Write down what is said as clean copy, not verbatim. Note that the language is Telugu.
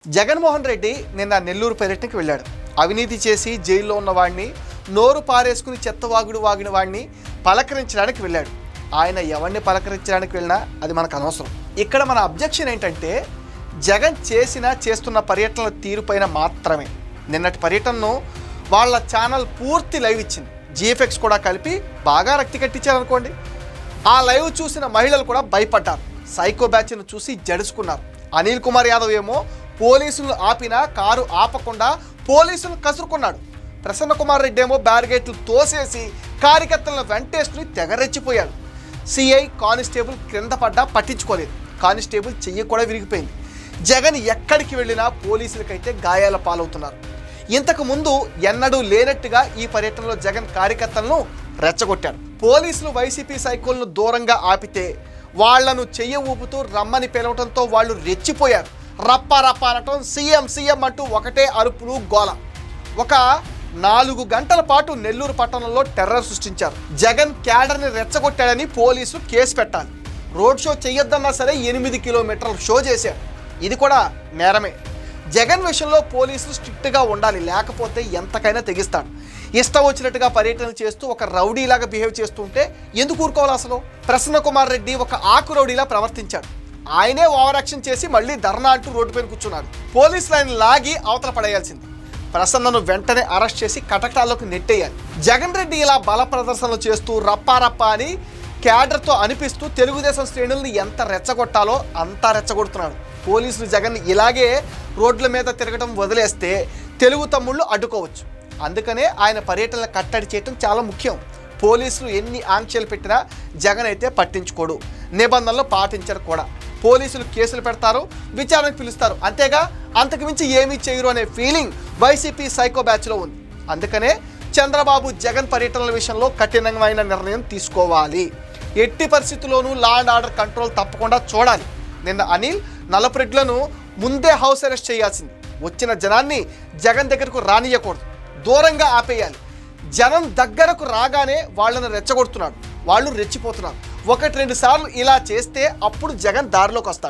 జగన్మోహన్ రెడ్డి నిన్న నెల్లూరు పర్యటనకి వెళ్ళాడు. అవినీతి చేసి జైల్లో ఉన్న వాడిని, నోరు పారేసుకుని చెత్తవాగుడు వాగిన వాడిని పలకరించడానికి వెళ్ళాడు. ఆయన ఎవరిని పలకరించడానికి వెళ్ళినా అది మనకు అనవసరం. ఇక్కడ మన అబ్జెక్షన్ ఏంటంటే జగన్ చేస్తున్న పర్యటనల తీరుపైన మాత్రమే. నిన్నటి పర్యటనను వాళ్ళ ఛానల్ పూర్తి లైవ్ ఇచ్చింది. జిఎఫ్ఎక్స్ కూడా కలిపి బాగా రక్తి కట్టించారనుకోండి. ఆ లైవ్ చూసిన మహిళలు కూడా భయపడ్డారు. సైకో బ్యాచ్ను చూసి జడుచుకున్నారు. అనిల్ కుమార్ యాదవ్ ఏమో పోలీసులు ఆపినా కారు ఆపకుండా పోలీసులు కసురుకున్నాడు. ప్రసన్న కుమార్ రెడ్డి ఏమో బ్యారిగేట్లు తోసేసి కార్యకర్తలను వెంటేసుకుని తెగరెచ్చిపోయాడు. సిఐ కానిస్టేబుల్ క్రింద పడ్డా పట్టించుకోలేదు. కానిస్టేబుల్ చెయ్యి కూడా విరిగిపోయింది. జగన్ ఎక్కడికి వెళ్ళినా పోలీసులకైతే గాయాల పాలవుతున్నారు. ఇంతకు ముందు ఎన్నడూ లేనట్టుగా ఈ పర్యటనలో జగన్ కార్యకర్తలను రెచ్చగొట్టాడు. పోలీసులు వైసీపీ సైకోలను దూరంగా ఆపితే వాళ్లను చెయ్యి ఊపుతూ రమ్మని పిలవడంతో వాళ్ళు రెచ్చిపోయారు. రప్ప రప్ప అనటం, సీఎం సీఎం అంటూ ఒకటే అరుపులు గోల. ఒక 4 గంటల పాటు నెల్లూరు పట్టణంలో టెర్రర్ సృష్టించారు. జగన్ క్యాడర్ని రెచ్చగొట్టాడని పోలీసులు కేసు పెట్టాలి. రోడ్ షో చెయ్యొద్దన్నా సరే 8 కిలోమీటర్ల షో చేశాడు. ఇది కూడా నేరమే. జగన్ విషయంలో పోలీసులు స్ట్రిక్ట్గా ఉండాలి, లేకపోతే ఎంతకైనా తెగిస్తాడు. ఇష్టం వచ్చినట్టుగా పర్యటనలు చేస్తూ ఒక రౌడీలాగా బిహేవ్ చేస్తూ ఉంటే ఎందుకు ఊరుకోవాలి? అసలు ప్రసన్న కుమార్ రెడ్డి ఒక ఆకు రౌడీలా ప్రవర్తించాడు. ఆయనే ఓవర్ యాక్షన్ చేసి మళ్ళీ ధర్నా అంటూ రోడ్డుపైన కూర్చున్నాడు. పోలీసులు ఆయన లాగి అవతల పడేయాల్సింది. ప్రసన్నను వెంటనే అరెస్ట్ చేసి కటకటాల్లోకి నెట్టేయాలి. జగన్ రెడ్డి ఇలా బల ప్రదర్శనలు చేస్తూ రప్పారప్ప అని క్యాడర్తో అనిపిస్తూ తెలుగుదేశం శ్రేణుల్ని ఎంత రెచ్చగొట్టాలో అంతా రెచ్చగొడుతున్నాడు. పోలీసులు జగన్ ఇలాగే రోడ్ల మీద తిరగడం వదిలేస్తే తెలుగు తమ్ముళ్ళు అడ్డుకోవచ్చు. అందుకనే ఆయన పర్యటనలు కట్టడి చేయడం చాలా ముఖ్యం. పోలీసులు ఎన్ని ఆంక్షలు పెట్టినా జగన్ అయితే పట్టించుకోడు, నిబంధనలు పాటించరు కూడా. పోలీసులు కేసులు పెడతారు, విచారణకు పిలుస్తారు, అంతేగా అంతకు మించి ఏమీ చేయరు అనే ఫీలింగ్ వైసీపీ సైకో బ్యాచ్లో ఉంది. అందుకనే చంద్రబాబు జగన్ పర్యటనల విషయంలో కఠినమైన నిర్ణయం తీసుకోవాలి. ఎట్టి పరిస్థితుల్లోనూ లా అండ్ ఆర్డర్ కంట్రోల్ తప్పకుండా చూడాలి. నిన్న అనిల్ నలపరెడ్లను ముందే హౌస్ అరెస్ట్ చేయాల్సింది. వచ్చిన జనాన్ని జగన్ దగ్గరకు రానియకూడదు, దూరంగా ఆపేయాలి. జనం దగ్గరకు రాగానే వాళ్ళని రెచ్చగొడుతున్నాడు, వాళ్ళు రెచ్చిపోతున్నారు. 1-2 సార్లు ఇలా చేస్తే అప్పుడు జగన్ దారిలోకి వస్తాడు.